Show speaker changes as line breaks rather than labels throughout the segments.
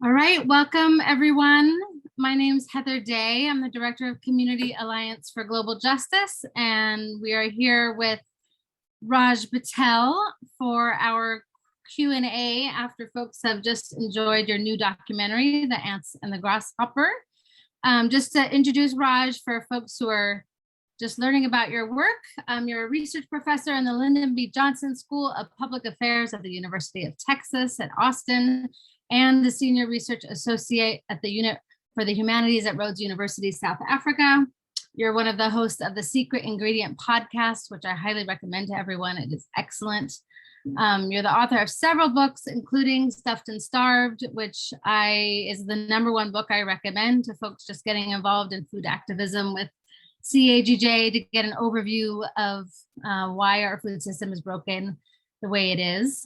All right, welcome everyone. My name is Heather Day. I'm the Director of Community Alliance for Global Justice, and we are here with Raj Patel for our Q&A after folks have just enjoyed your new documentary, The Ants and the Grasshopper. Just to introduce Raj for folks who are just learning about your work, you're a research professor in the Lyndon B. Johnson School of Public Affairs at the University of Texas at Austin, and the Senior Research Associate at the Unit for the Humanities at Rhodes University, South Africa. You're one of the hosts of the Secret Ingredient podcast, which I highly recommend to everyone. It is excellent. You're the author of several books, including Stuffed and Starved, which is the #1 book I recommend to folks just getting involved in food activism with CAGJ to get an overview of why our food system is broken the way it is.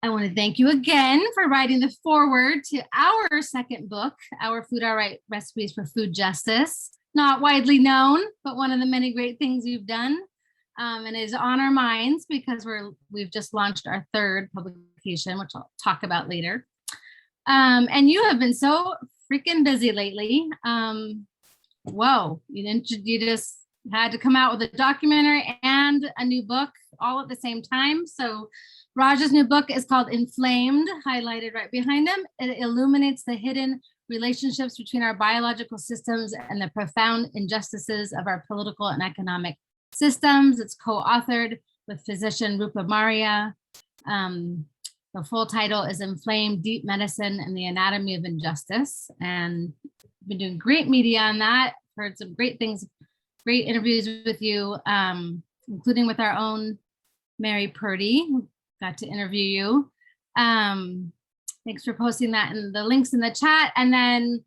I want to thank you again for writing the foreword to our second book, Our Food, Our Right Recipes for Food Justice. Not widely known, but one of the many great things you've done. And is on our minds because we've just launched our third publication, which I'll talk about later. And you have been so freaking busy lately. Whoa, you just had to come out with a documentary and a new book all at the same time. So Raj's new book is called Inflamed, highlighted right behind him. It illuminates the hidden relationships between our biological systems and the profound injustices of our political and economic systems. It's co-authored with physician Rupa Maria. The full title is Inflamed: Deep Medicine and the Anatomy of Injustice. And I've been doing great media on that. Heard some great things, great interviews with you, including with our own Mary Purdy. Got to interview you. Thanks for posting that in the links in the chat. And then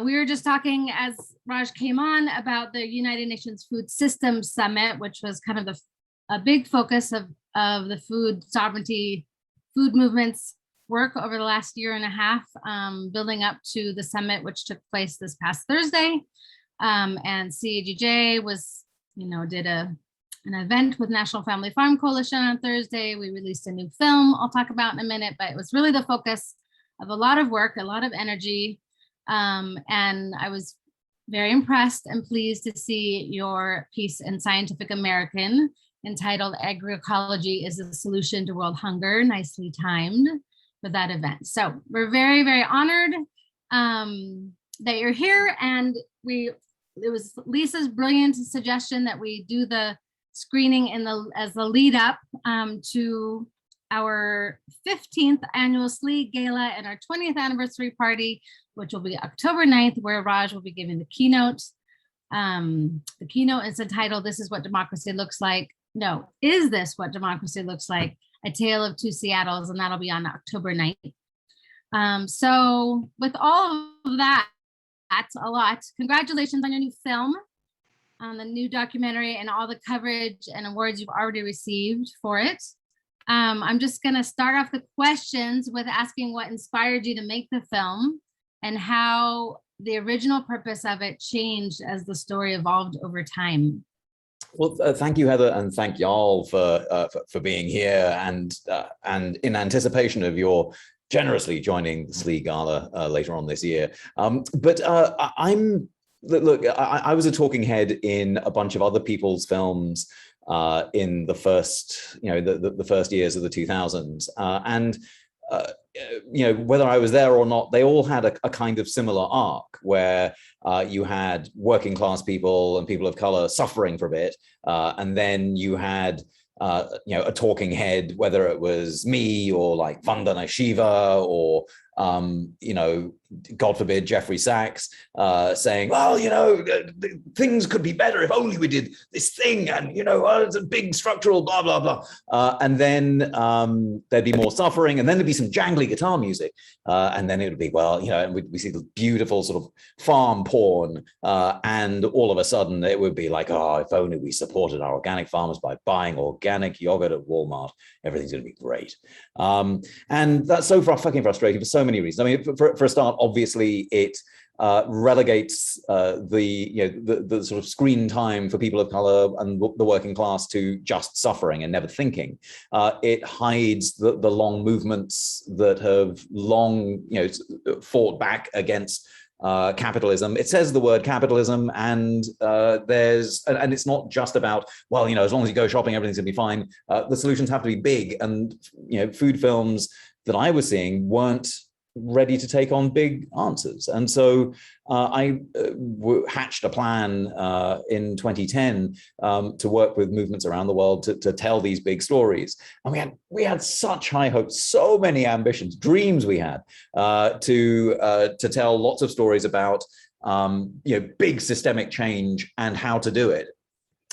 we were just talking as Raj came on about the United Nations Food Systems Summit, which was kind of a big focus of the food sovereignty, food movements work over the last year and a half, building up to the summit, which took place this past Thursday. And CAGJ did an event with National Family Farm Coalition on Thursday. We released a new film I'll talk about in a minute, but it was really the focus of a lot of work, a lot of energy. And I was very impressed and pleased to see your piece in Scientific American entitled Agroecology is the Solution to World Hunger, nicely timed for that event. So we're very, very honored that you're here. And it was Lisa's brilliant suggestion that we do the screening as the lead up to our 15th annual SLEAG Gala and our 20th anniversary party, which will be October 9th, where Raj will be giving the keynote. The keynote is entitled, This is What Democracy Looks Like. No, Is This What Democracy Looks Like? A Tale of Two Seattles, and that'll be on October 9th. So with all of that, that's a lot. Congratulations on your new film, on the new documentary, and all the coverage and awards you've already received for it. I'm just going to start off the questions with asking what inspired you to make the film and how the original purpose of it changed as the story evolved over time.
Well, thank you, Heather, and thank y'all for being here and in anticipation of your generously joining the SLEAG Gala later on this year. Look, I was a talking head in a bunch of other people's films in the first, the first years of the 2000s, whether I was there or not, they all had a kind of similar arc where you had working class people and people of color suffering for a bit, and then you had a talking head, whether it was me or like Vandana Shiva or God forbid, Jeffrey Sachs saying, well, things could be better if only we did this thing. And, it's a big structural blah, blah, blah. And then there'd be more suffering. And then there'd be some jangly guitar music. And then it would be, and we see the beautiful sort of farm porn. And all of a sudden it would be like, oh, if only we supported our organic farmers by buying organic yogurt at Walmart, everything's going to be great. And that's so fucking frustrating for so many reasons. I mean, for a start, obviously, it relegates the sort of screen time for people of color and the working class to just suffering and never thinking. It hides the long movements that have long fought back against capitalism. It says the word capitalism, and it's not just about, well, as long as you go shopping, everything's gonna be fine. The solutions have to be big, and food films that I was seeing weren't ready to take on big answers. And so I hatched a plan in 2010 to work with movements around the world to tell these big stories. And we had such high hopes, so many ambitions, dreams we had to tell lots of stories about big systemic change and how to do it.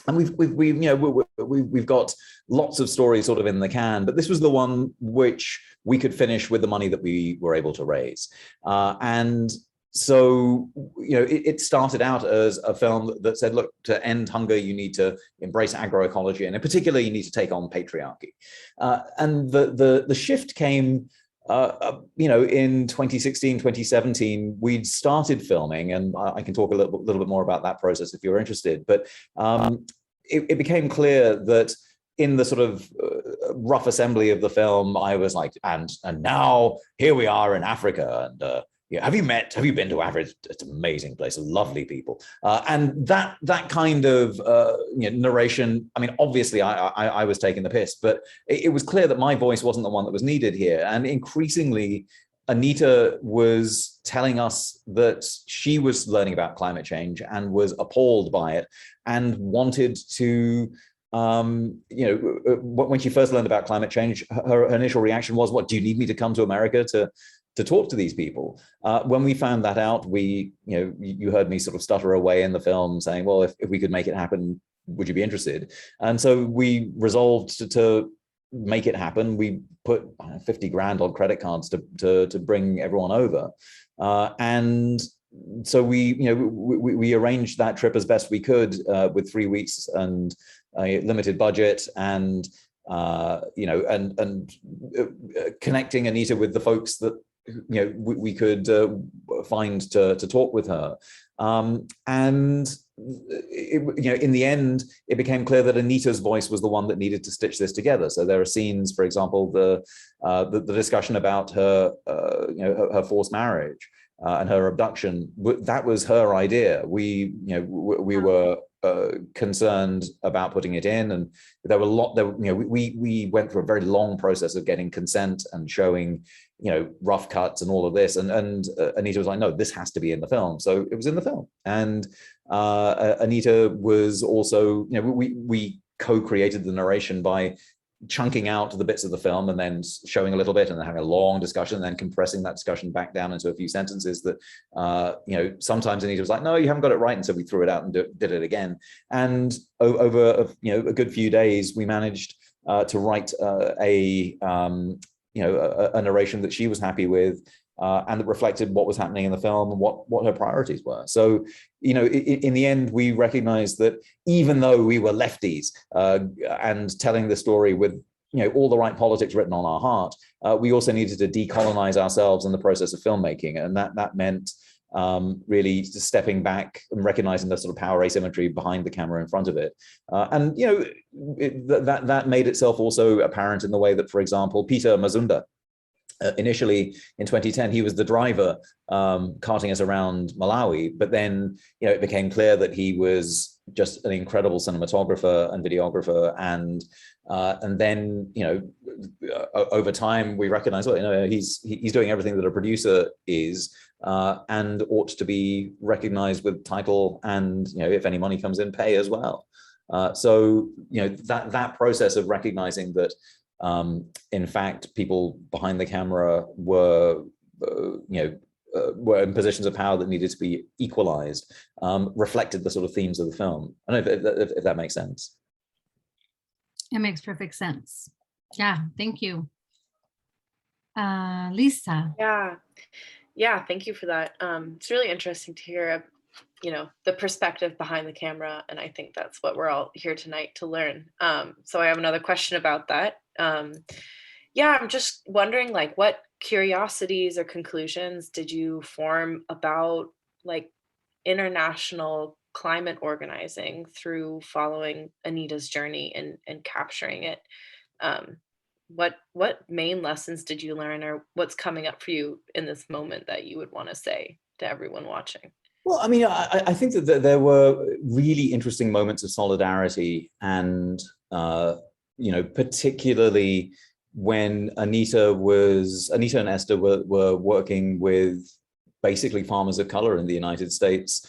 And we've got lots of stories sort of in the can, but this was the one which we could finish with the money that we were able to raise. And so, it started out as a film that said, look, to end hunger, you need to embrace agroecology, and in particular, you need to take on patriarchy. And the shift came in 2016, 2017, we'd started filming, and I can talk a little bit more about that process if you're interested. But it became clear that in the sort of rough assembly of the film, I was like, and now here we are in Africa, and have you been to Africa? It's an amazing place, lovely people. And that kind of narration, I mean, obviously I was taking the piss, but it was clear that my voice wasn't the one that was needed here. And increasingly, Anita was telling us that she was learning about climate change and was appalled by it and wanted to, when she first learned about climate change, her initial reaction was, what, do you need me to come to America to talk to these people? When we found that out, you heard me sort of stutter away in the film saying, well, if we could make it happen, would you be interested? And so we resolved to make it happen. We put 50 grand on credit cards to bring everyone over. And so we arranged that trip as best we could with 3 weeks and a limited budget, and connecting Anita with the folks that we could find to talk with her. And in the end, it became clear that Anita's voice was the one that needed to stitch this together. So there are scenes, for example, the discussion about her her forced marriage and her abduction. That was her idea. We were concerned about putting it in, and there were we went through a very long process of getting consent and showing rough cuts and all of this, and Anita was like, no, this has to be in the film. So it was in the film. And Anita was also, we co-created the narration by chunking out the bits of the film and then showing a little bit and then having a long discussion and then compressing that discussion back down into a few sentences that sometimes Anita was like, no, you haven't got it right, and so we threw it out and did it again. And over a good few days, we managed to write a narration that she was happy with, and that reflected what was happening in the film and what her priorities were. So, in the end, we recognized that even though we were lefties and telling the story with all the right politics written on our heart, we also needed to decolonize ourselves in the process of filmmaking, and that meant really stepping back and recognizing the sort of power asymmetry behind the camera in front of it. And that made itself also apparent in the way that, for example, Peter Mazunda, initially in 2010, he was the driver carting us around Malawi, but then it became clear that he was just an incredible cinematographer and videographer, and then over time we recognized, well, he's doing everything that a producer is, and ought to be recognized with title, and if any money comes in, pay as well. So that process of recognizing that in fact people behind the camera were in positions of power that needed to be equalized, reflected the sort of themes of the film. I don't know if that makes sense.
It makes perfect sense. Yeah, thank you. Lisa.
Yeah, thank you for that. It's really interesting to hear the perspective behind the camera, and I think that's what we're all here tonight to learn. So I have another question about that. I'm just wondering, what curiosities or conclusions did you form about like international climate organizing through following Anita's journey and capturing it. Um, what main lessons did you learn, or what's coming up for you in this moment that you would want to say to everyone watching?
Well, I mean, I think that there were really interesting moments of solidarity, and particularly when Anita and Esther were working with basically farmers of color in the United States,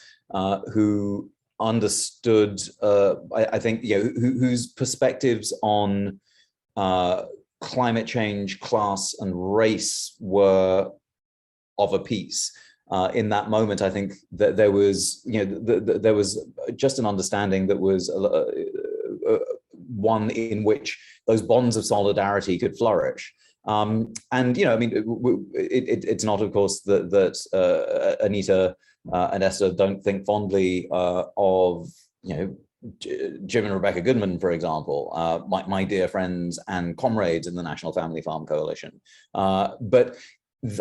who understood, I think, whose perspectives on climate change, class, and race were of a piece. In that moment, I think that there was, there was just an understanding that was one in which those bonds of solidarity could flourish. And I mean, it's not, of course, that Anita and Esther don't think fondly of, Jim and Rebecca Goodman, for example, my dear friends and comrades in the National Family Farm Coalition. But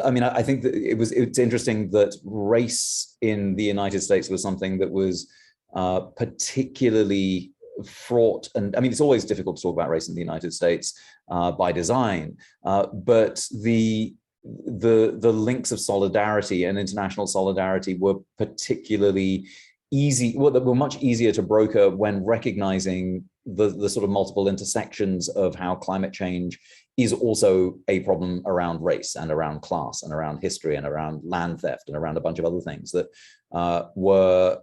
I mean, I think that it's interesting that race in the United States was something that was particularly fraught. And I mean, it's always difficult to talk about race in the United States by design, but the links of solidarity and international solidarity were particularly easy. Well, they were much easier to broker when recognizing the sort of multiple intersections of how climate change is also a problem around race and around class and around history and around land theft and around a bunch of other things that were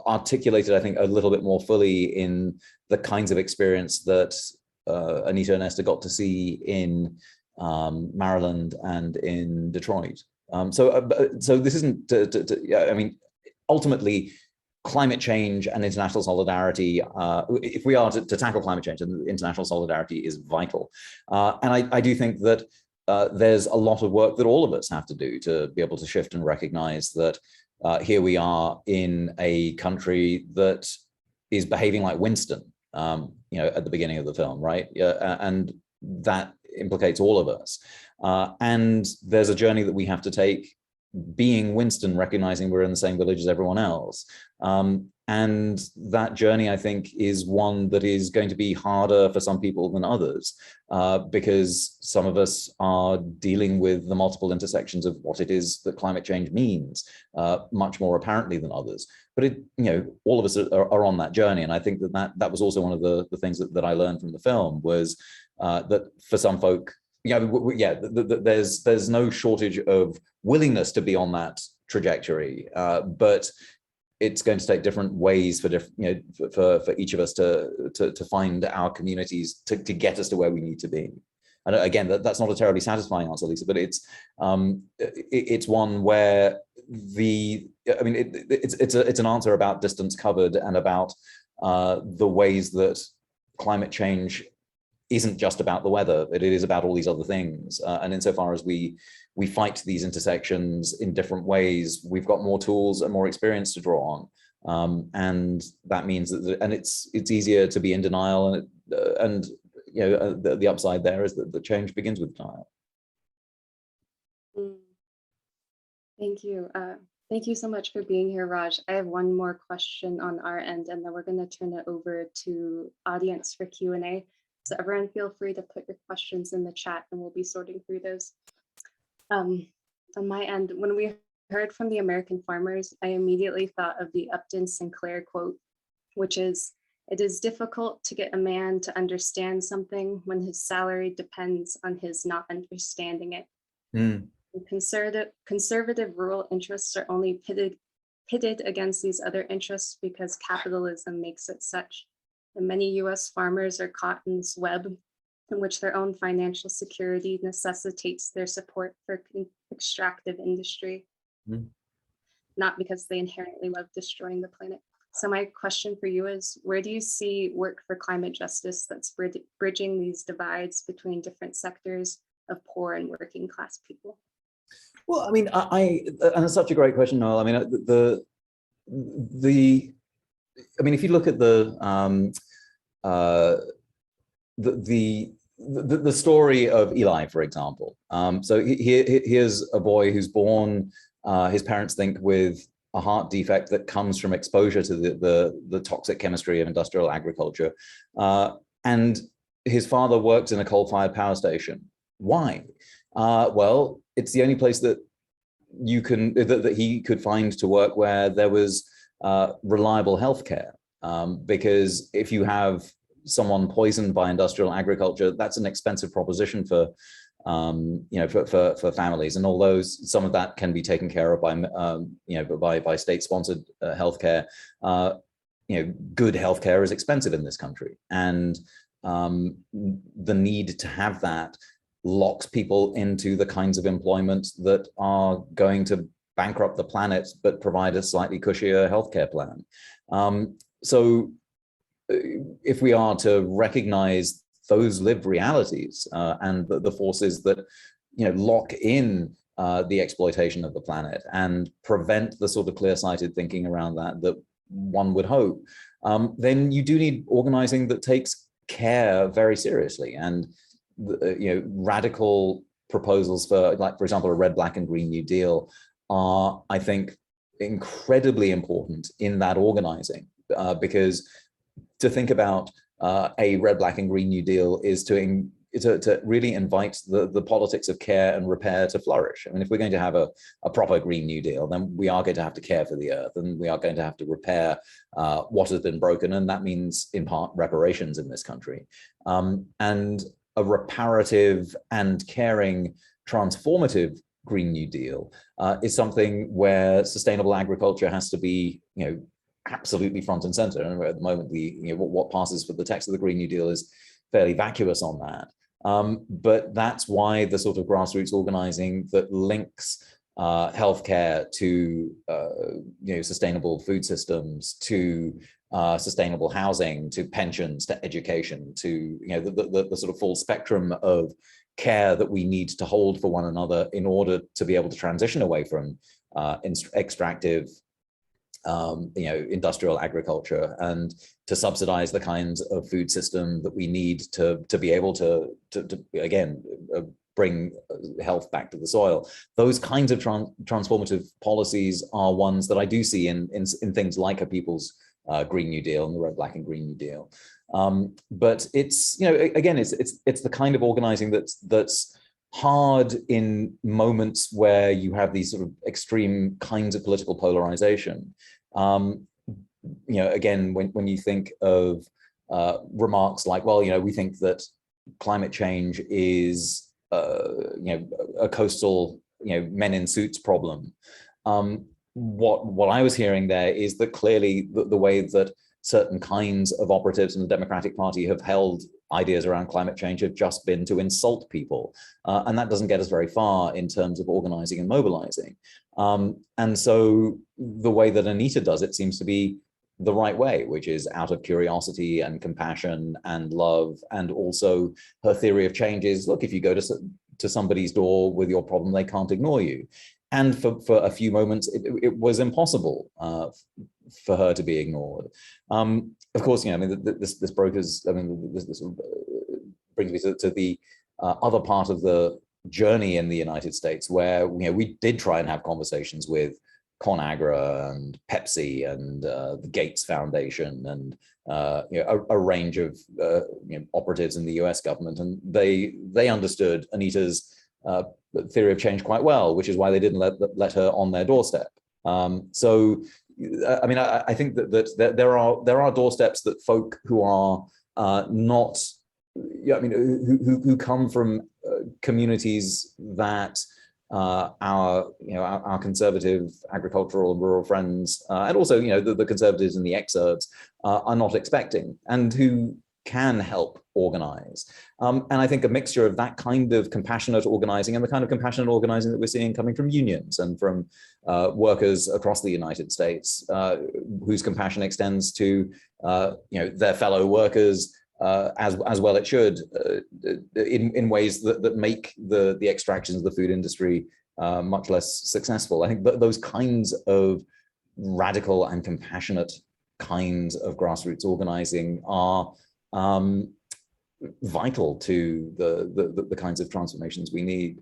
articulated, I think, a little bit more fully in the kinds of experience that Anita and Esther got to see in Maryland and in Detroit. So this isn't, I mean, ultimately, climate change and international solidarity, if we are to tackle climate change, and international solidarity is vital. And I do think that there's a lot of work that all of us have to do to be able to shift and recognize that here we are in a country that is behaving like Winston, at the beginning of the film, right? And that implicates all of us. And there's a journey that we have to take, being Winston, recognizing we're in the same village as everyone else. And that journey, I think, is one that is going to be harder for some people than others, because some of us are dealing with the multiple intersections of what it is that climate change means, much more apparently than others. But all of us are on that journey. And I think that was also one of the things that I learned from the film was that for some folk, there's no shortage of willingness to be on that trajectory, but it's going to take different ways for each of us to find our communities to get us to where we need to be. And again, that's not a terribly satisfying answer, Lisa, but it's one where it's an answer about distance covered and about the ways that climate change isn't just about the weather, it is about all these other things. And insofar as we fight these intersections in different ways, we've got more tools and more experience to draw on. And that means that, and it's easier to be in denial, and the upside there is that the change begins with denial.
Thank you. Thank you so much for being here, Raj. I have one more question on our end, and then we're going to turn it over to audience for Q&A. So everyone feel free to put your questions in the chat and we'll be sorting through those. On my end, when we heard from the American farmers, I immediately thought of the Upton Sinclair quote, which is, "It is difficult to get a man to understand something when his salary depends on his not understanding it." And conservative rural interests are only pitted against these other interests because capitalism makes it such. And many US farmers are caught in this web in which their own financial security necessitates their support for extractive industry, not because they inherently love destroying the planet. So my question for you is, where do you see work for climate justice that's bridging these divides between different sectors of poor and working class people?
Well, I mean, and it's such a great question, Noel. I mean, if you look at the story of Eli, for example. So here's a boy who's born his parents think with a heart defect that comes from exposure to the toxic chemistry of industrial agriculture. And his father worked in a coal-fired power station. Why? Well, it's the only place that that he could find to work where there was reliable healthcare. Because if you have someone poisoned by industrial agriculture, that's an expensive proposition for for families. And although some of that can be taken care of by by state-sponsored healthcare, good healthcare is expensive in this country, and the need to have that locks people into the kinds of employment that are going to bankrupt the planet but provide a slightly cushier healthcare plan. So if we are to recognize those lived realities and the forces that lock in the exploitation of the planet and prevent the sort of clear-sighted thinking around that one would hope, then you do need organizing that takes care very seriously. And radical proposals for, like, for example, a red, black, and green New Deal are, I think, incredibly important in that organizing, because to think about a red, black, and green New Deal is to really invite the politics of care and repair to flourish. I mean, if we're going to have a proper Green New Deal, then we are going to have to care for the earth, and we are going to have to repair what has been broken, and that means, in part, reparations in this country. And a reparative and caring, transformative Green New Deal is something where sustainable agriculture has to be, absolutely front and center. And at the moment, what passes for the text of the Green New Deal is fairly vacuous on that. But that's why the sort of grassroots organizing that links healthcare to sustainable food systems, to sustainable housing, to pensions, to education, to the sort of full spectrum of care that we need to hold for one another in order to be able to transition away from extractive industrial agriculture, and to subsidize the kinds of food system that we need to be able to again bring health back to the soil. Those kinds of transformative policies are ones that I do see in things like a People's Green New Deal and the Red, Black, and Green New Deal. But it's again it's the kind of organizing that's hard in moments where you have these sort of extreme kinds of political polarization. Again, when you think of remarks like, well, we think that climate change is a coastal men in suits problem. What I was hearing there is that clearly the way that certain kinds of operatives in the Democratic Party have held ideas around climate change have just been to insult people. And that doesn't get us very far in terms of organizing and mobilizing. And so the way that Anita does it seems to be the right way, which is out of curiosity and compassion and love. And also her theory of change is, look, if you go to somebody's door with your problem, they can't ignore you. And for a few moments, it was impossible for her to be ignored. Of course, this brokers, this brings me to the other part of the journey in the United States, where we did try and have conversations with ConAgra and Pepsi and the Gates Foundation and a range of operatives in the US government, and they understood Anita's theory of change quite well, which is why they didn't let her on their doorstep. So, I think that there are doorsteps that folk who are not, who come from communities that our conservative agricultural and rural friends, and also the conservatives and the exurbs are not expecting, and who can help organize. And I think a mixture of that kind of compassionate organizing and the kind of compassionate organizing that we're seeing coming from unions and from workers across the United States, whose compassion extends to their fellow workers, as well it should, in ways that make the extractions of the food industry much less successful. I think those kinds of radical and compassionate kinds of grassroots organizing are vital to the kinds of transformations we need.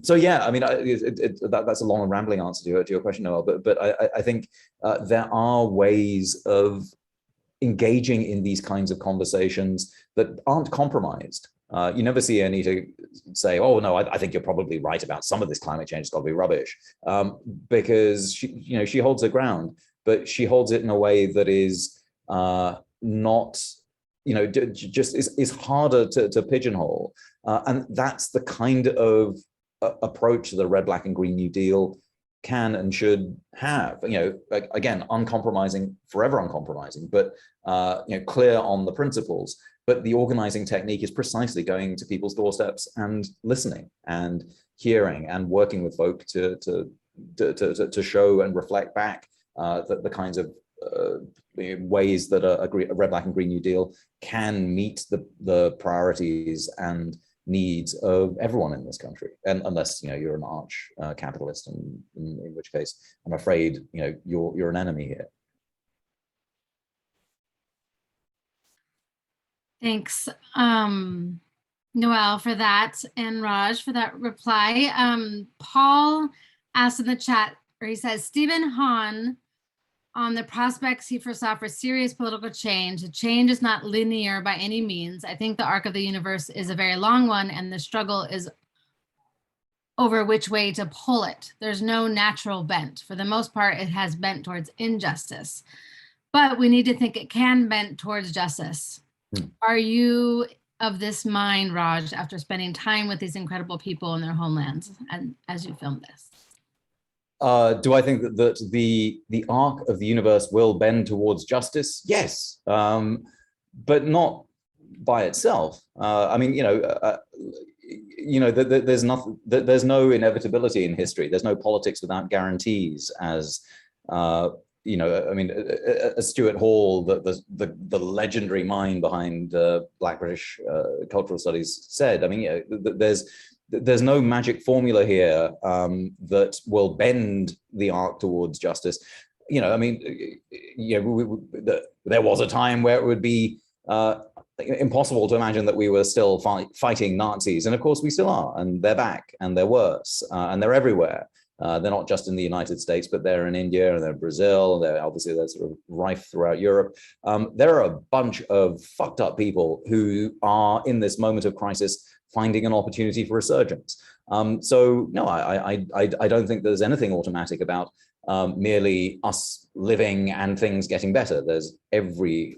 So yeah, I mean, that's a long and rambling answer to your question, Noel. But I think there are ways of engaging in these kinds of conversations that aren't compromised. You never see Anita say, "Oh no, I think you're probably right about some of this climate change. It's got to be rubbish," because she holds her ground, but she holds it in a way that is not, just is harder to pigeonhole, and that's the kind of approach the Red, Black, and Green New Deal can and should have. Again, uncompromising, forever uncompromising, but clear on the principles. But the organizing technique is precisely going to people's doorsteps and listening and hearing and working with folk to show and reflect back the kinds of ways that a Red, Black, and Green New Deal can meet the priorities and needs of everyone in this country, and unless you're an arch capitalist, and in which case I'm afraid you're an enemy here.
Thanks, Noel, for that, and Raj for that reply. Paul asked in the chat, or he says, Stephen Hahn on the prospects he foresaw for serious political change. The change is not linear by any means. I think the arc of the universe is a very long one, and the struggle is over which way to pull it. There's no natural bent. For the most part, it has bent towards injustice, but we need to think it can bend towards justice. Are you of this mind, Raj, after spending time with these incredible people in their homelands and as you filmed this?
Do I think that the arc of the universe will bend towards justice? Yes, but not by itself. I mean, there's nothing. There's no inevitability in history. There's no politics without guarantees, as I mean, as Stuart Hall, the legendary mind behind Black British cultural studies, said. I mean, there's no magic formula here that will bend the arc towards justice. I mean, there was a time where it would be impossible to imagine that we were still fighting Nazis, and of course we still are, and they're back, and they're worse, and they're everywhere. They're not just in the United States, but they're in India, and they're in Brazil. They're sort of rife throughout Europe. There are a bunch of fucked up people who are in this moment of crisis finding an opportunity for resurgence. So no, I don't think there's anything automatic about merely us living and things getting better. There's every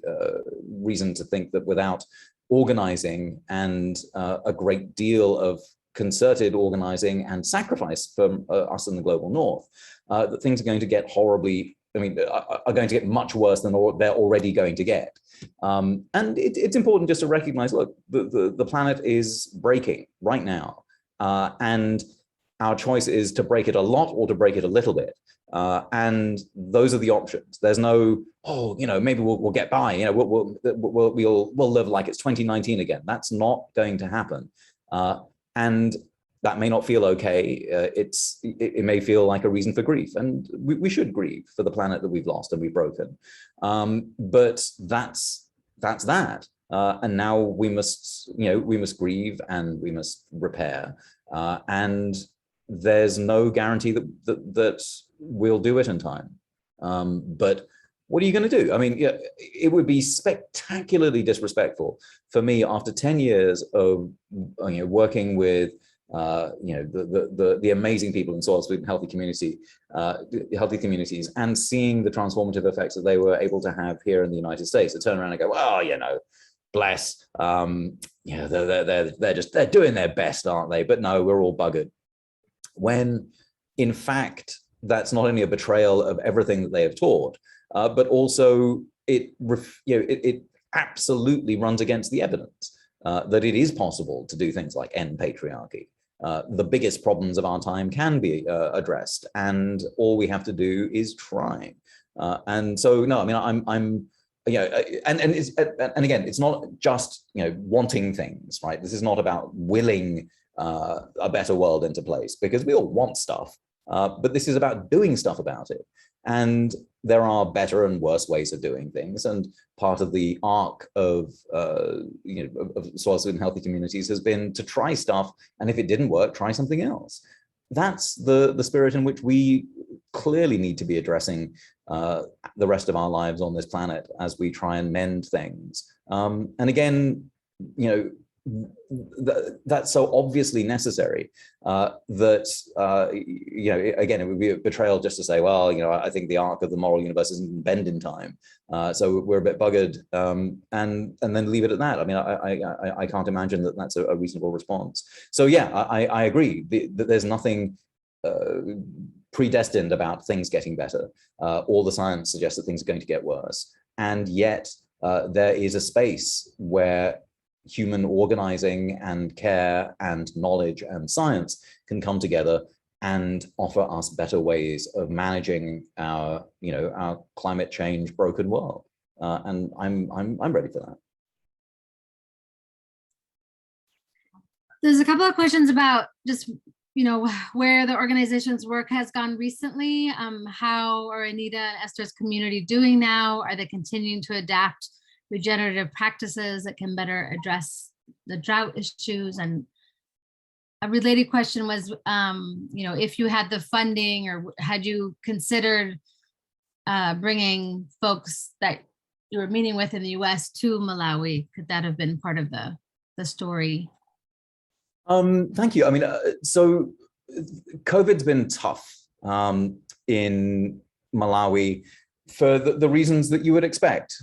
reason to think that without organizing and a great deal of concerted organizing and sacrifice from us in the global north, that things are going to get horribly, are going to get much worse than they're already going to get. And it's important just to recognize, look, the planet is breaking right now. And our choice is to break it a lot or to break it a little bit. And those are the options. There's no, maybe we'll get by, we'll live like it's 2019 again. That's not going to happen. And that may not feel okay. It may feel like a reason for grief, and we should grieve for the planet that we've lost and we've broken. But that's that. And now we must grieve and we must repair. And there's no guarantee that we'll do it in time. But what are you going to do? I mean, it would be spectacularly disrespectful for me after 10 years of working with the amazing people in soil food and healthy communities, and seeing the transformative effects that they were able to have here in the United States, to turn around and go, well, bless, they're doing their best, aren't they? But no, we're all buggered. When in fact, that's not only a betrayal of everything that they have taught, but also it absolutely runs against the evidence that it is possible to do things like end patriarchy. The biggest problems of our time can be addressed, and all we have to do is try. And so, no, I mean, I'm and again, it's not just wanting things, right? This is not about willing a better world into place, because we all want stuff, but this is about doing stuff about it. And there are better and worse ways of doing things, and part of the arc of of soil food and healthy communities has been to try stuff, and if it didn't work, try something else. That's the spirit in which we clearly need to be addressing the rest of our lives on this planet as we try and mend things. And again, that's so obviously necessary that again, it would be a betrayal just to say, well, I think the arc of the moral universe isn't bend in time, so we're a bit buggered, and then leave it at that. I mean, I can't imagine that that's a reasonable response. So yeah, I agree that there's nothing predestined about things getting better. All the science suggests that things are going to get worse, and yet there is a space where human organizing and care and knowledge and science can come together and offer us better ways of managing our climate change broken world. And I'm ready for that.
There's a couple of questions about just where the organization's work has gone recently. How are Anita and Esther's community doing now? Are they continuing to adapt regenerative practices that can better address the drought issues? And a related question was, if you had the funding, or had you considered bringing folks that you were meeting with in the US to Malawi? Could that have been part of the story?
Thank you. I mean, so COVID's been tough in Malawi for the reasons that you would expect,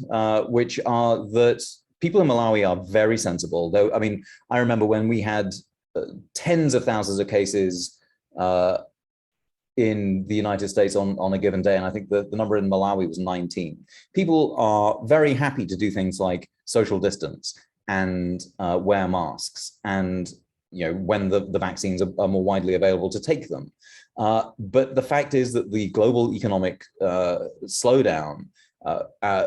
which are that people in Malawi are very sensible. Though, I mean, I remember when we had tens of thousands of cases in the United States on a given day, and I think the number in Malawi was 19. People are very happy to do things like social distance and wear masks, and when the vaccines are more widely available, to take them. But the fact is that the global economic slowdown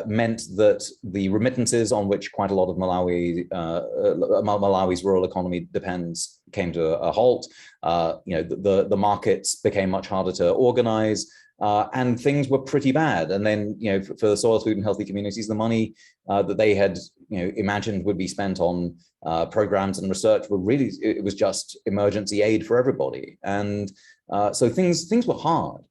meant that the remittances on which quite a lot of Malawi's rural economy depends came to a halt. The markets became much harder to organize, and things were pretty bad. And then, for the soil, food, and healthy communities, the money that they had, imagined would be spent on programs and research it was just emergency aid for everybody. And so things were hard.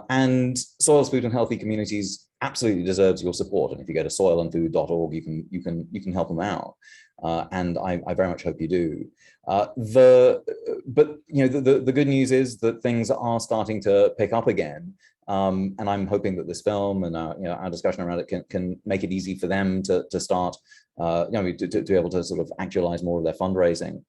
And Soils, Food, and Healthy Communities absolutely deserves your support. And if you go to soilandfood.org, you can help them out. And I very much hope you do. But the good news is that things are starting to pick up again. And I'm hoping that this film and our discussion around it can make it easy for them to start, to be able to sort of actualize more of their fundraising.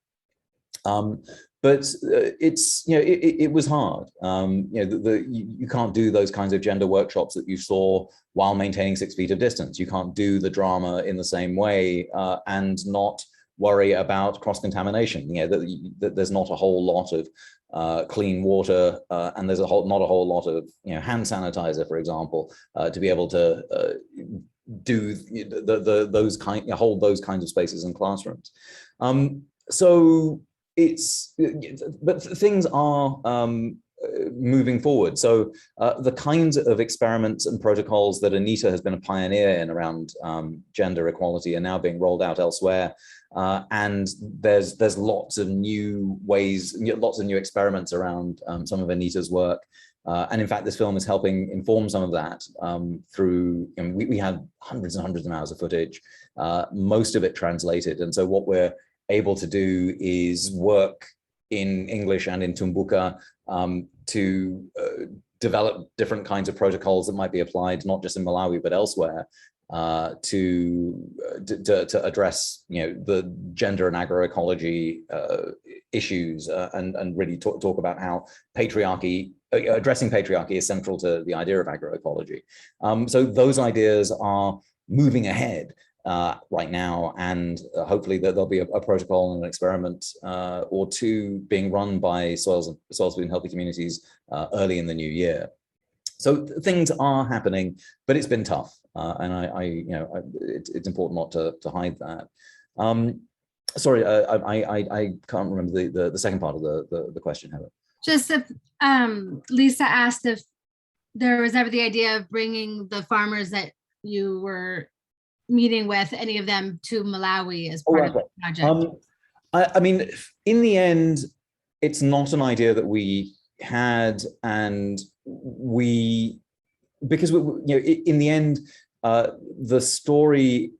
But it was hard. You can't do those kinds of gender workshops that you saw while maintaining 6 feet of distance. You can't do the drama in the same way and not worry about cross-contamination. There's not a whole lot of clean water, and there's not a whole lot of hand sanitizer, for example, to be able to do hold those kinds of spaces in classrooms. So but things are moving forward. So the kinds of experiments and protocols that Anita has been a pioneer in around gender equality are now being rolled out elsewhere. And there's lots of new ways, lots of new experiments around some of Anita's work. And in fact, this film is helping inform some of that through, we had hundreds and hundreds of hours of footage, most of it translated. And so what we're able to do is work in English and in Tumbuka to develop different kinds of protocols that might be applied not just in Malawi but elsewhere to address the gender and agroecology issues and really talk about how addressing patriarchy is central to the idea of agroecology. So those ideas are moving ahead right now, and hopefully there'll be a protocol and an experiment or two being run by Soils, Food, and Healthy Communities early in the new year. So things are happening, but it's been tough, and it's important not to hide that. Sorry, I can't remember the second part of the question, Heather.
Just if Lisa asked if there was ever the idea of bringing the farmers that you were meeting with, any of them, to Malawi as part of the project?
I mean, in the end, it's not an idea that we had, and because in the end, the story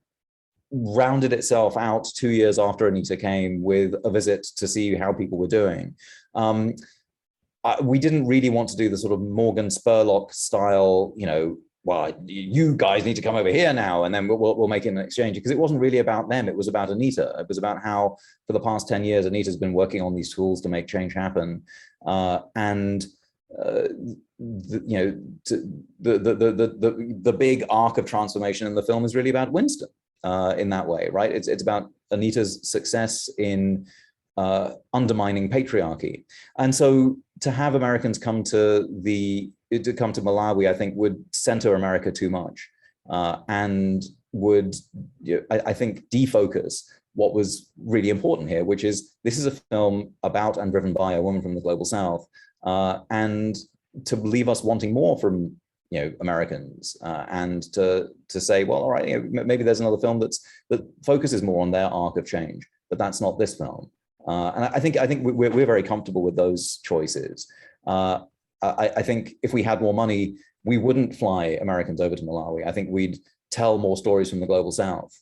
rounded itself out 2 years after Anita came with a visit to see how people were doing. We didn't really want to do the sort of Morgan Spurlock style, well, you guys need to come over here now, and then we'll make an exchange, because it wasn't really about them. It was about Anita. It was about how, for the past 10 years, Anita's been working on these tools to make change happen. The big arc of transformation in the film is really about Winston in that way, right? It's about Anita's success in undermining patriarchy. And so to have Americans come to Malawi, I think would center America too much, and would, I think, defocus what was really important here, which is this is a film about and driven by a woman from the global South, and to leave us wanting more from Americans, and to say, well, all right, maybe there's another film that focuses more on their arc of change, but that's not this film. And I think we're very comfortable with those choices. I think if we had more money, we wouldn't fly Americans over to Malawi. I think we'd tell more stories from the global South,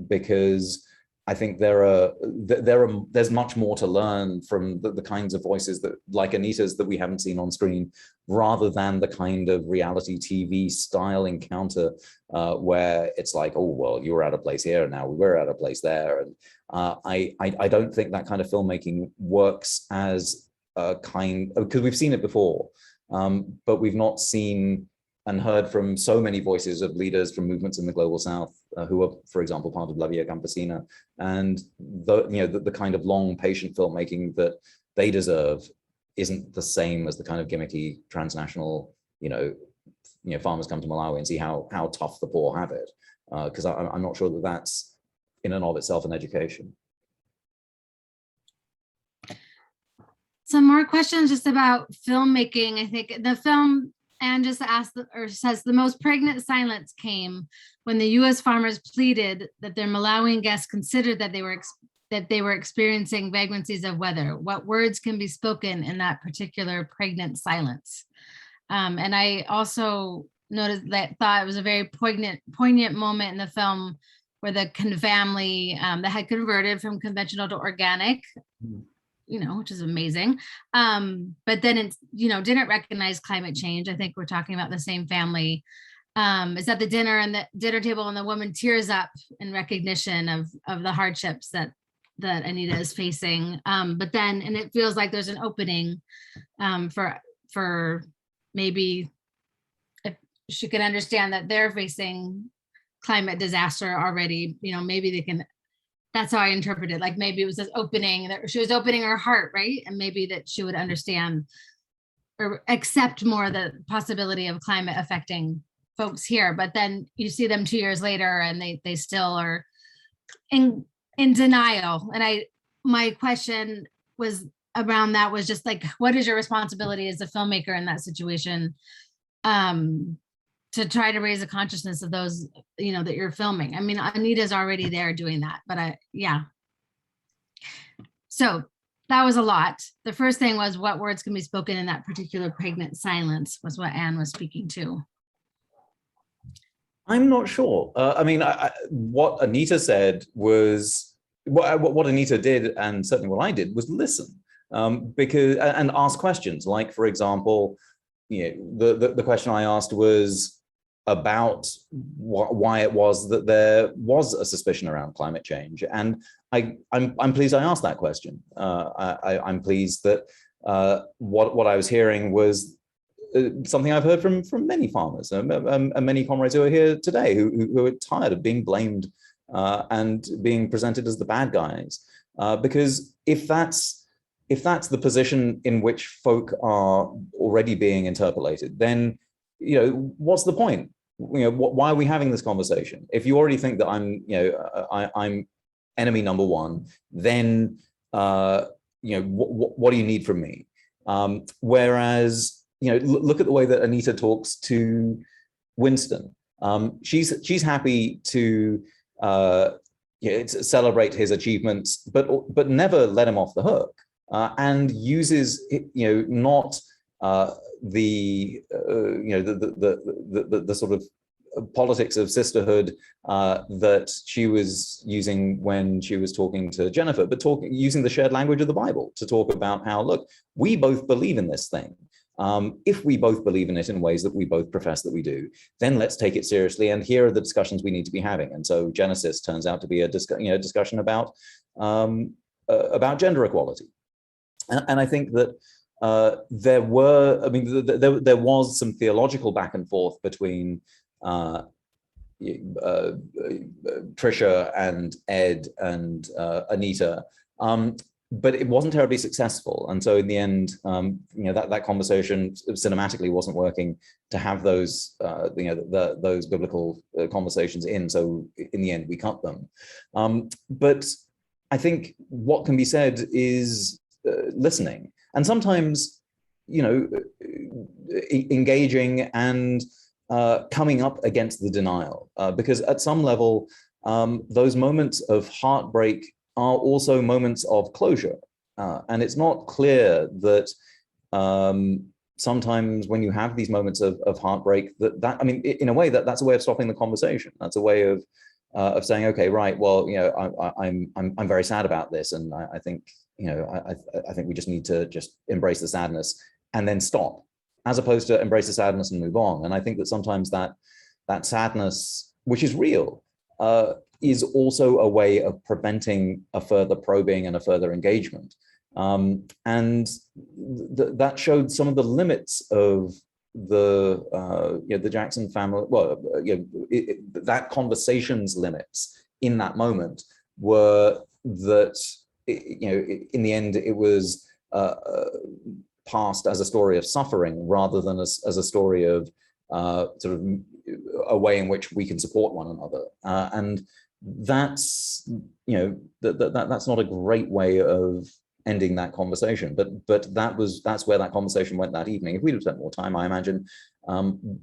because I think there's much more to learn from the kinds of voices that, like Anita's, that we haven't seen on screen, rather than the kind of reality TV style encounter where it's like, oh, well, you were out of place here, and now we're out of place there. And I don't think that kind of filmmaking works as a kind, because we've seen it before, but we've not seen and heard from so many voices of leaders from movements in the global South who are, for example, part of La Via Campesina, and the kind of long, patient filmmaking that they deserve isn't the same as the kind of gimmicky transnational, farmers come to Malawi and see how tough the poor have it, because I'm not sure that that's in and of itself an education.
Some more questions just about filmmaking. I think the film, Anne just asked, or says, the most pregnant silence came when the U.S. farmers pleaded that their Malawian guests considered that they were experiencing vagrancies of weather. What words can be spoken in that particular pregnant silence? And I also thought it was a very poignant moment in the film where the family that had converted from conventional to organic, which is amazing. But then it's, didn't recognize climate change. I think we're talking about the same family. Is at the dinner and the dinner table, and the woman tears up in recognition of the hardships that Anita is facing. But then, and it feels like there's an opening for maybe if she can understand that they're facing climate disaster already, maybe they can. That's how I interpreted. Like maybe it was this opening, that she was opening her heart, right? And maybe that she would understand or accept more the possibility of climate affecting folks here. But then you see them 2 years later, and they still are in denial. And my question was around that, was just like, what is your responsibility as a filmmaker in that situation? To try to raise a consciousness of those, that you're filming. I mean, Anita's already there doing that, but yeah. So that was a lot. The first thing was, what words can be spoken in that particular pregnant silence, was what Anne was speaking to.
I'm not sure. I mean, what Anita said was, what Anita did, and certainly what I did, was listen, because and ask questions. Like, for example, the question I asked was about why it was that there was a suspicion around climate change, and I'm pleased I asked that question. I'm pleased that what I was hearing was something I've heard from many farmers and many comrades who are here today, who are tired of being blamed and being presented as the bad guys. Because if that's the position in which folk are already being interpolated, then what's the point? Why are we having this conversation? If you already think that I'm enemy number one, then what do you need from me? Whereas look at the way that Anita talks to Winston. She's happy to celebrate his achievements, but never let him off the hook, and uses not the sort of politics of sisterhood that she was using when she was talking to Jennifer, but using the shared language of the Bible to talk about how, look, we both believe in this thing. If we both believe in it in ways that we both profess that we do, then let's take it seriously. And here are the discussions we need to be having. And so Genesis turns out to be a discussion about gender equality. And I think that there was some theological back and forth between Trisha and Ed and Anita. But it wasn't terribly successful, and so in the end, that conversation cinematically wasn't working to have those, those biblical conversations in. So in the end, we cut them. But I think what can be said is listening, and sometimes, engaging and coming up against the denial, because at some level, those moments of heartbreak are also moments of closure. And it's not clear that sometimes when you have these moments of heartbreak, in a way that's a way of stopping the conversation. That's a way of saying, okay, right, well, I'm very sad about this, and I think I think we just need to just embrace the sadness and then stop, as opposed to embrace the sadness and move on. And I think that sometimes that sadness, which is real, is also a way of preventing a further probing and a further engagement. And that showed some of the limits of the Jackson family. Well, that conversation's limits in that moment were that, in the end, it was passed as a story of suffering rather than as a story of sort of a way in which we can support one another. And that's that's not a great way of ending that conversation, but that's where that conversation went that evening. If we'd have spent more time, I imagine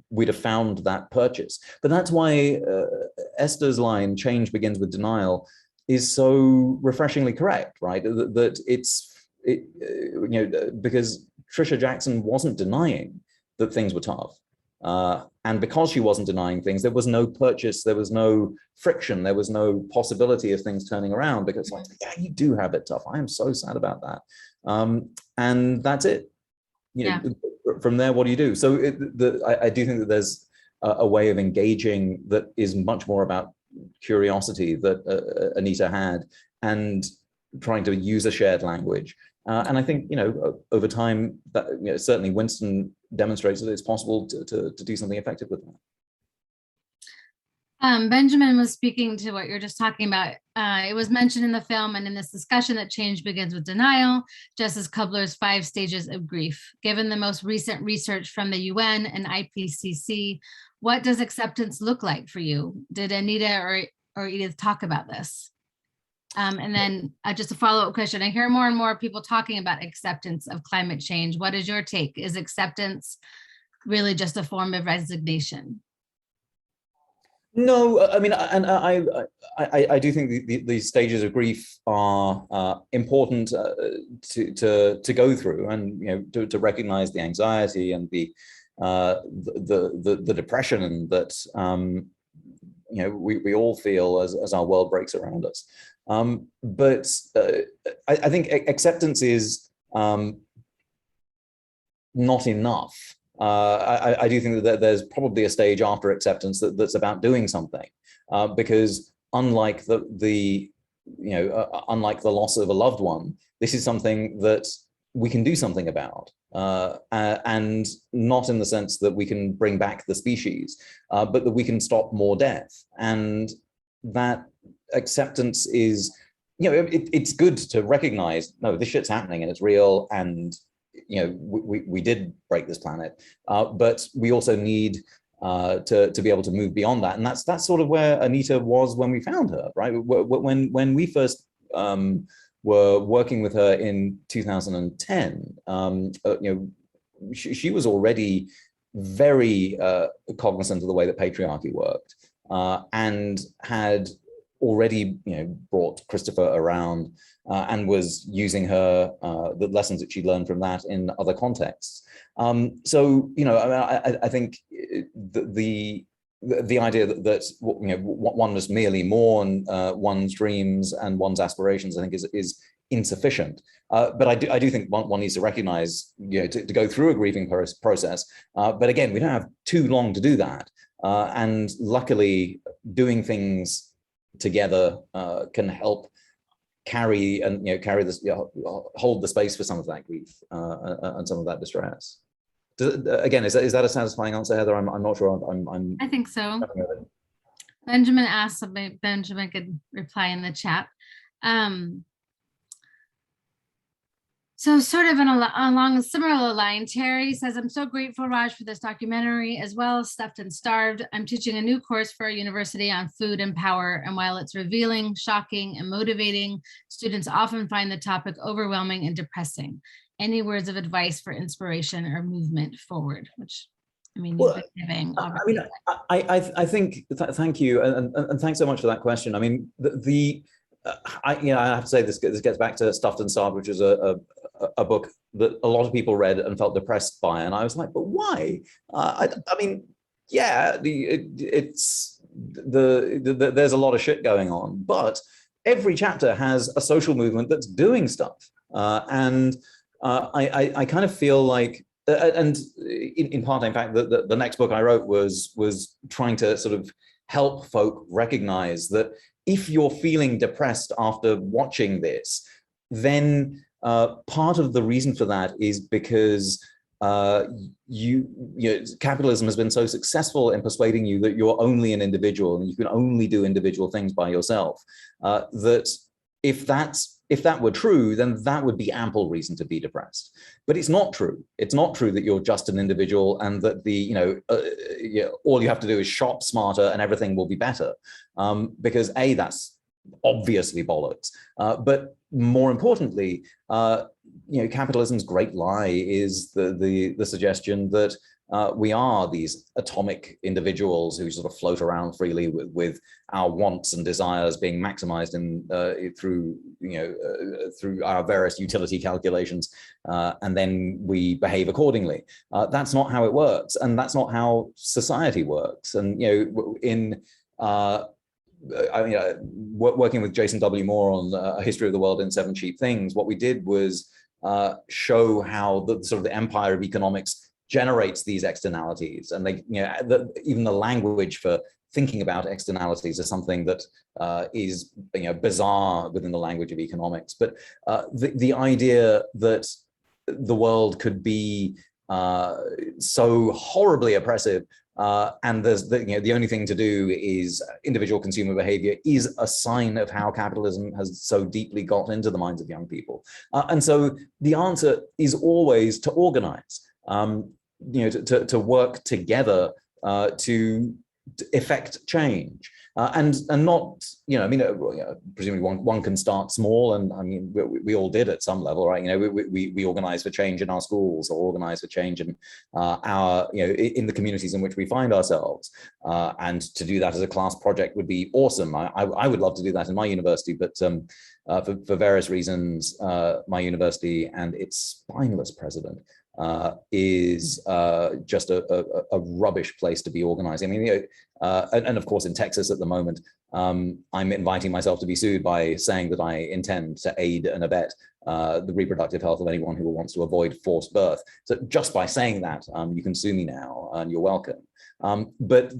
we'd have found that purchase. But that's why Esther's line, "Change begins with denial," is so refreshingly correct, right? That because Trisha Jackson wasn't denying that things were tough. And because she wasn't denying things, there was no purchase, there was no friction, there was no possibility of things turning around, because like, yeah, you do have it tough. I am so sad about that. And that's it. From there, what do you do? So I do think that there's a way of engaging that is much more about curiosity that Anita had, and trying to use a shared language. And I think, over time, that certainly Winston demonstrates that it's possible to do something effective with that.
Benjamin was speaking to what you're just talking about. It was mentioned in the film and in this discussion that change begins with denial, just as Kubler's 5 stages of grief. Given the most recent research from the UN and IPCC, what does acceptance look like for you? Did Anita or Edith talk about this? And then just a follow-up question. I hear more and more people talking about acceptance of climate change. What is your take? Is acceptance really just a form of resignation?
No, I mean, and I do think these stages of grief are important to go through, and to recognize the anxiety and the depression that we all feel as our world breaks around us. But I think acceptance is not enough. I do think that there's probably a stage after acceptance that's about doing something, because unlike the loss of a loved one, this is something that we can do something about, and not in the sense that we can bring back the species, but that we can stop more death. And that acceptance is, it's good to recognize, no, this shit's happening and it's real, and we did break this planet, but we also need to be able to move beyond that. And that's sort of where Anita was when we found her, right? When we first were working with her in 2010, she was already very cognizant of the way that patriarchy worked, and had already, brought Christopher around, and was using the lessons that she learned from that in other contexts. So, I think the idea that one must merely mourn one's dreams and one's aspirations, I think, is insufficient. But I do think one needs to recognize, to go through a grieving process. But again, we don't have too long to do that. And luckily, doing things together can help carry this, hold the space for some of that grief and some of that distress. Again, is that a satisfying answer, Heather? I'm not sure.
I think so. Benjamin asked if Benjamin could reply in the chat. So sort of along a similar line, Terry says, I'm so grateful, Raj, for this documentary, as well as Stuffed and Starved. I'm teaching a new course for our university on food and power. And while it's revealing, shocking, and motivating, students often find the topic overwhelming and depressing. Any words of advice for inspiration or movement forward? Which, I mean, you've been giving.
I think, thank you. And thanks so much for that question. I mean, I have to say this gets back to Stuffed and Starved, which is a book that a lot of people read and felt depressed by, and I was like, but why? I mean, yeah, there's a lot of shit going on, but every chapter has a social movement that's doing stuff, and I kind of feel like, and in part, in fact, the next book I wrote was trying to sort of help folk recognize that if you're feeling depressed after watching this, then part of the reason for that is because capitalism has been so successful in persuading you that you're only an individual and you can only do individual things by yourself. That if that were true, then that would be ample reason to be depressed. But it's not true. It's not true that you're just an individual and that all you have to do is shop smarter and everything will be better. Because A, that's obviously bollocks. But more importantly, capitalism's great lie is the suggestion that we are these atomic individuals who sort of float around freely with our wants and desires being maximized through our various utility calculations, and then we behave accordingly. That's not how it works, and that's not how society works. And working with Jason W. Moore on A History of the World in 7 Cheap Things, what we did was show how the empire of economics generates these externalities, and even the language for thinking about externalities is something that is bizarre within the language of economics. But the idea that the world could be so horribly oppressive, and there's the only thing to do is individual consumer behavior, is a sign of how capitalism has so deeply got into the minds of young people. And so the answer is always to organize. To work together to effect change, and not, presumably one can start small, and I mean we all did at some level, right? We organize for change in our schools, or organize for change in our in the communities in which we find ourselves, and to do that as a class project would be awesome. I would love to do that in my university, but for various reasons, my university and its spineless president is just a rubbish place to be organizing. I mean, and of course in Texas at the moment, I'm inviting myself to be sued by saying that I intend to aid and abet the reproductive health of anyone who wants to avoid forced birth. So just by saying that, you can sue me now, and you're welcome. But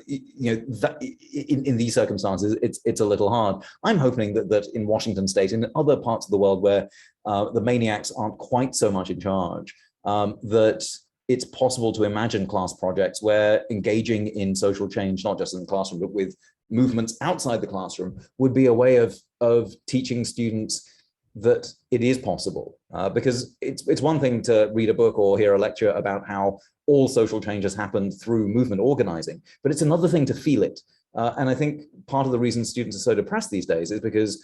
in these circumstances, it's a little hard. I'm hoping that in Washington State and in other parts of the world where the maniacs aren't quite so much in charge, that it's possible to imagine class projects where engaging in social change, not just in the classroom, but with movements outside the classroom, would be a way of teaching students that it is possible. Because it's one thing to read a book or hear a lecture about how all social change has happened through movement organizing, but it's another thing to feel it. And I think part of the reason students are so depressed these days is because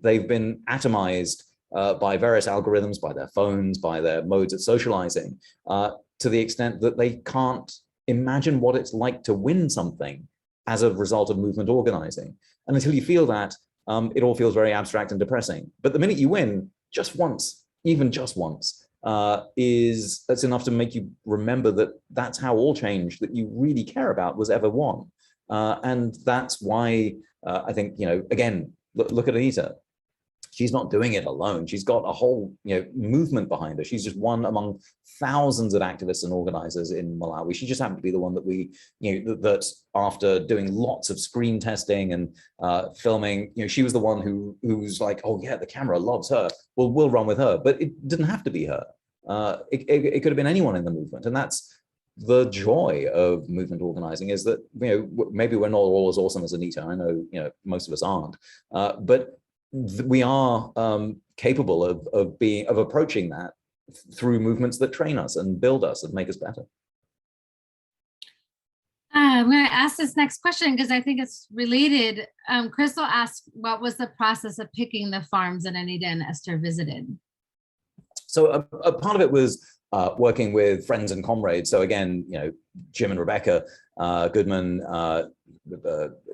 they've been atomized by various algorithms, by their phones, by their modes of socializing, to the extent that they can't imagine what it's like to win something as a result of movement organizing. And until you feel that, it all feels very abstract and depressing. But the minute you win, just once, even just once, that's enough to make you remember that that's how all change that you really care about was ever won. And that's why I think, again, look at Anita. She's not doing it alone. She's got a whole movement behind her. She's just one among thousands of activists and organizers in Malawi. She just happened to be the one that we, that after doing lots of screen testing and filming, she was the one who's like, oh yeah, the camera loves her. Well, we'll run with her. But it didn't have to be her. It could have been anyone in the movement. And that's the joy of movement organizing, is that, maybe we're not all as awesome as Anita. I know, most of us aren't. But we are capable of approaching that through movements that train us and build us and make us better.
I'm going to ask this next question because I think it's related. Crystal asked, what was the process of picking the farms that Anita and Esther visited?
So a part of it was working with friends and comrades. So again, Jim and Rebecca Goodman,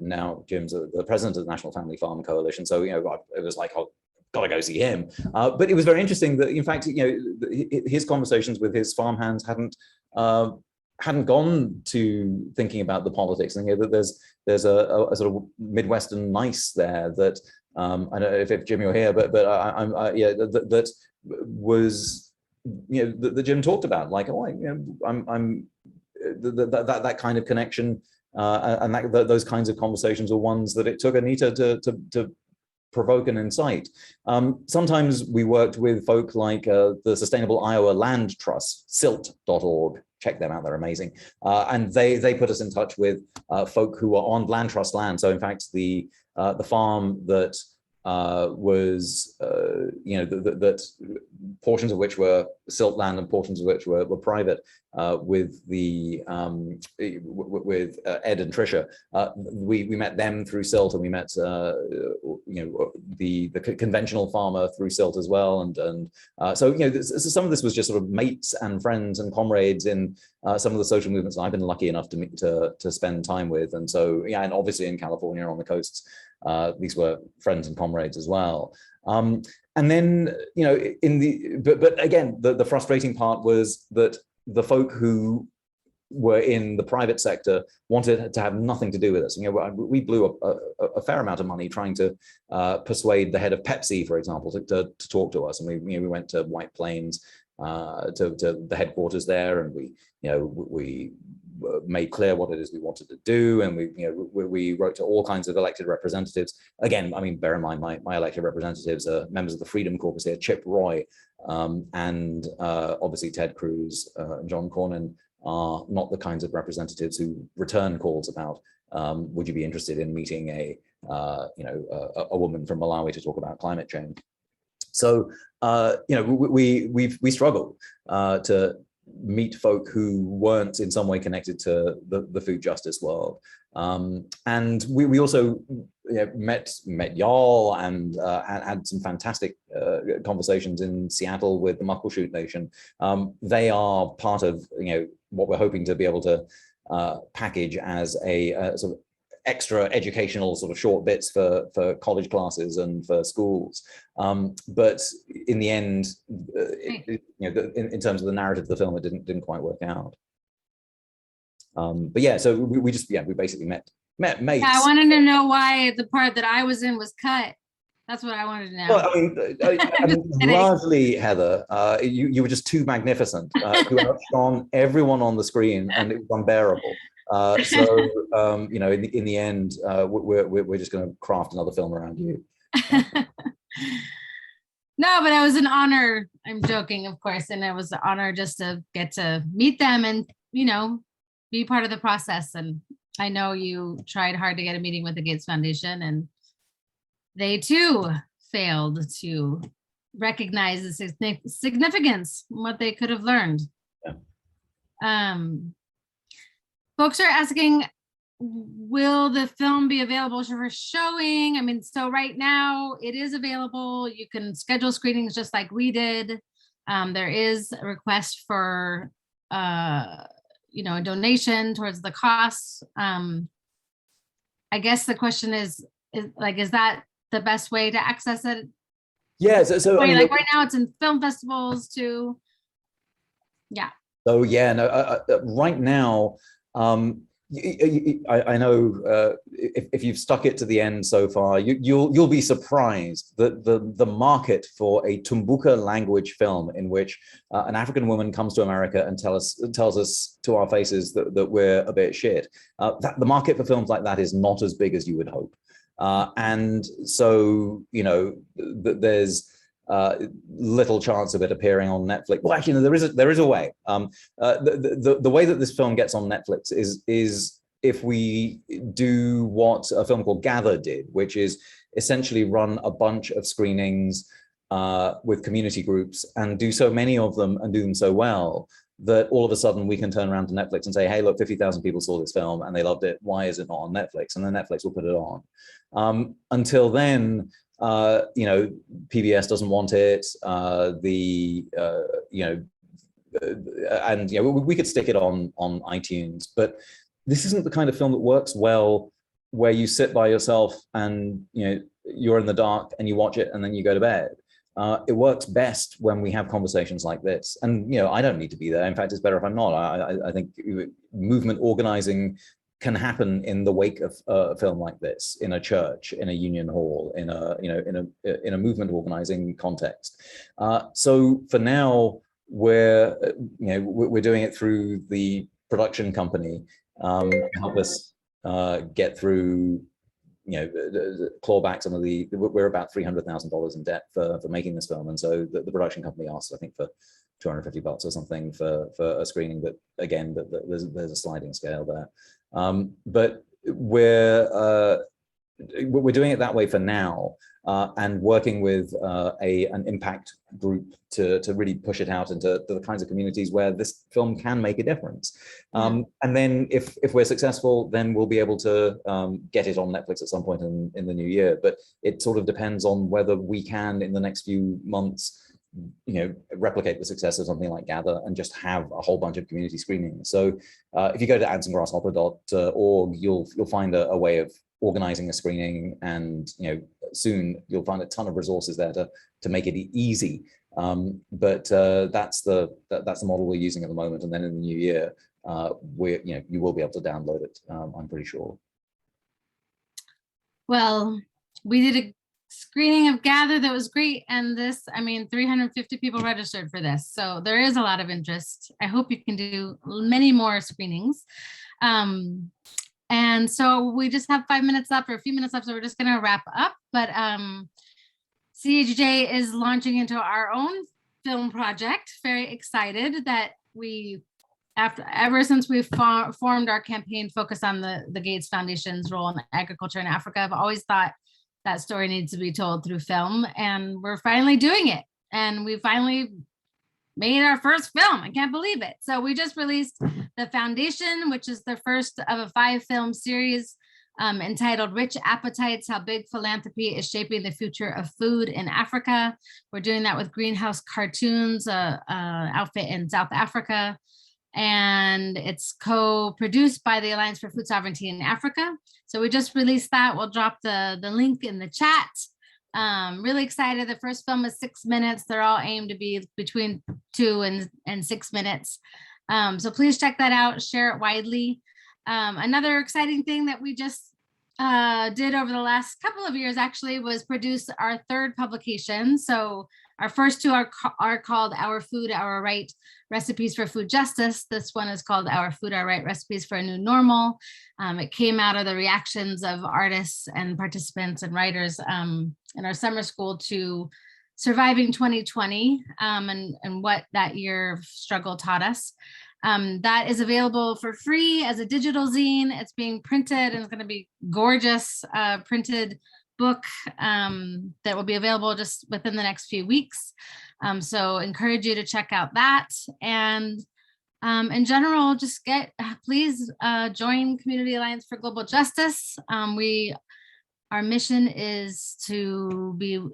now Jim's the president of the National Family Farm Coalition. So, it was like, oh, gotta go see him. But it was very interesting that, in fact, his conversations with his farmhands hadn't gone to thinking about the politics. And that there's a sort of Midwestern nice there that I don't know if Jim, you're here, but that was that Jim talked about, like, oh, I'm that kind of connection and those kinds of conversations are ones that it took Anita to provoke and incite. Sometimes we worked with folk like the Sustainable Iowa Land Trust, silt.org. Check them out, they're amazing. And they put us in touch with folk who are on land trust land. So in fact, the farm that was, that portions of which were silt land and portions of which were private, with Ed and Tricia. We met them through silt, and we met the conventional farmer through silt as well. And so some of this was just sort of mates and friends and comrades in some of the social movements I've been lucky enough to spend time with. And so and obviously in California on the coasts, these were friends and comrades as well. And then, but again, the frustrating part was that the folk who were in the private sector wanted to have nothing to do with us. We blew a fair amount of money trying to persuade the head of Pepsi, for example, to talk to us. And we went to White Plains, to the headquarters there, and we made clear what it is we wanted to do, and we wrote to all kinds of elected representatives. Again, I mean, bear in mind my elected representatives are members of the Freedom Caucus here, Chip Roy, and obviously Ted Cruz and John Cornyn are not the kinds of representatives who return calls about would you be interested in meeting a woman from Malawi to talk about climate change. So we struggle to meet folk who weren't in some way connected to the food justice world. And we also met y'all and had some fantastic conversations in Seattle with the Muckleshoot Nation. They are part of what we're hoping to be able to package as a sort of extra educational sort of short bits for college classes and for schools. But in the end, in terms of the narrative of the film, it didn't quite work out. But yeah, so we basically met mates.
Yeah, I wanted to know why the part that I was in was cut. That's what I wanted to know.
Well, I mean largely, Heather, you were just too magnificent. You outshone everyone on the screen, and it was unbearable. So in the end, we're just going to craft another film around you.
No, but it was an honor. I'm joking, of course, and it was an honor just to get to meet them and be part of the process. And I know you tried hard to get a meeting with the Gates Foundation, and they too failed to recognize the significance of what they could have learned. Yeah. Folks are asking, will the film be available for showing? I mean, so right now it is available. You can schedule screenings just like we did. There is a request for, a donation towards the costs. I guess the question is that the best way to access it?
Yeah. So I mean,
like right now it's in film festivals too. Yeah.
Oh yeah, no. Right now, I know if you've stuck it to the end so far, you'll be surprised that the market for a Tumbuka language film in which an African woman comes to America and tells us to our faces that we're a bit shit. The market for films like that is not as big as you would hope, and so there's little chance of it appearing on Netflix. Well, actually, no, there is a way. The way that this film gets on Netflix is if we do what a film called Gather did, which is essentially run a bunch of screenings with community groups and do so many of them and do them so well that all of a sudden we can turn around to Netflix and say, hey, look, 50,000 people saw this film and they loved it. Why is it not on Netflix? And then Netflix will put it on. Until then, PBS doesn't want it. We could stick it on iTunes, but this isn't the kind of film that works well where you sit by yourself and you're in the dark and you watch it and then you go to bed. It works best when we have conversations like this, and I don't need to be there. In fact, it's better if I'm not. I think movement organizing can happen in the wake of a film like this, in a church, in a union hall, in a movement organizing context. So for now, we're doing it through the production company to help us get through, claw back some of the. We're about $300,000 in debt for making this film, and so the production company asked, I think, for $250 or something for a screening. But again, there's a sliding scale there. But we're doing it that way for now, and working with an impact group to really push it out into the kinds of communities where this film can make a difference. And then if we're successful, then we'll be able to get it on Netflix at some point in the new year. But it sort of depends on whether we can, in the next few months, replicate the success of something like Gather and just have a whole bunch of community screenings. So if you go to antsandgrasshopper.org, you'll find a way of organizing a screening, and soon you'll find a ton of resources there to make it easy. But that's the model we're using at the moment. And then in the new year, you will be able to download it. I'm pretty sure.
Well, we did a screening of Gather that was great, and 350 people registered for this, so there is a lot of interest. I hope you can do many more screenings. And so we just have 5 minutes left, or a few minutes left, so we're just going to wrap up. But CAGJ is launching into our own film project. Very excited that ever since we formed our campaign focused on the Gates Foundation's role in agriculture in Africa, I've always thought that story needs to be told through film, and we're finally doing it. And we finally made our first film. I can't believe it. So we just released The Foundation, which is the first of a 5-film series entitled Rich Appetites, How Big Philanthropy is Shaping the Future of Food in Africa. We're doing that with Greenhouse Cartoons, outfit in South Africa. And it's co-produced by the Alliance for Food Sovereignty in Africa. So we just released that. We'll drop the link in the chat. Really excited. The first film is 6 minutes. They're all aimed to be between 2 and 6 minutes. So please check that out, share it widely. Another exciting thing that we just did over the last couple of years actually was produce our 3rd publication. So our first 2 are called Our Food, Our Right, Recipes for Food Justice. This one is called Our Food, Our Right, Recipes for a New Normal. It came out of the reactions of artists and participants and writers in our summer school to surviving 2020 and what that year of struggle taught us. That is available for free as a digital zine. It's being printed, and it's going to be gorgeous printed book that will be available just within the next few weeks. So encourage you to check out that. And In general, just please join Community Alliance for Global Justice. Our mission is to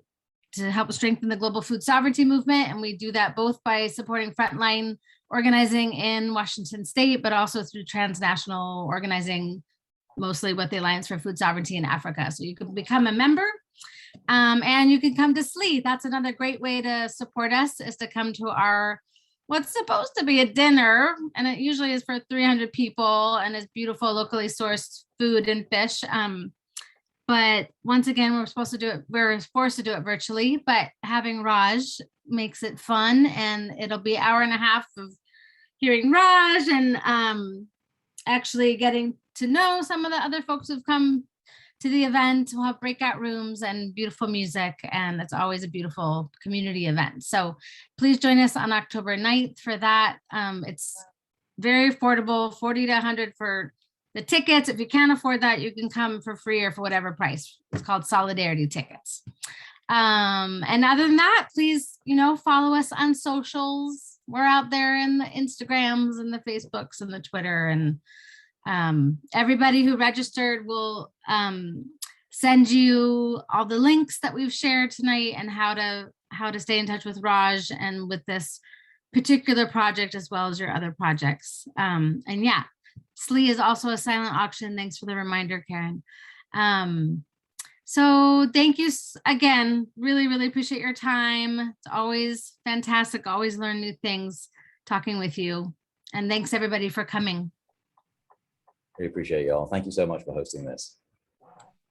help strengthen the global food sovereignty movement, and we do that both by supporting frontline organizing in Washington State, but also through transnational organizing, mostly with the Alliance for Food Sovereignty in Africa. So you can become a member, and you can come to SLE. That's another great way to support us, is to come to our what's supposed to be a dinner, and it usually is for 300 people, and it's beautiful locally sourced food and fish. But once again, we're forced to do it virtually, but having Raj makes it fun, and it'll be an hour and a half of hearing Raj and actually getting to know some of the other folks who've come to the event. We'll have breakout rooms and beautiful music, and it's always a beautiful community event. So please join us on October 9th for that. It's very affordable, 40 to 100 for the tickets. If you can't afford that, you can come for free or for whatever price. It's called Solidarity Tickets. And other than that, please, follow us on socials. We're out there in the Instagrams and the Facebooks and the Twitter, and everybody who registered will send you all the links that we've shared tonight, and how to stay in touch with Raj and with this particular project, as well as your other projects. And yeah, SLE is also a silent auction. Thanks for the reminder, Karen. So thank you again. Really, really appreciate your time. It's always fantastic. Always learn new things talking with you. And thanks everybody for coming.
We appreciate y'all. Thank you so much for hosting this.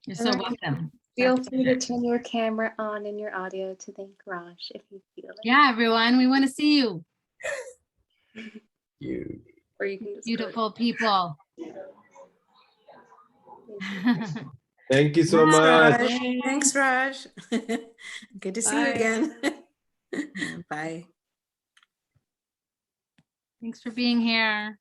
You're so welcome.
Feel free to turn your camera on and your audio to thank Raj if you feel it.
Yeah, everyone, we want to see you.
You.
Or you can just
beautiful people.
Thank you so much.
Thanks, Raj. Good to see you again. Bye.
Thanks for being here.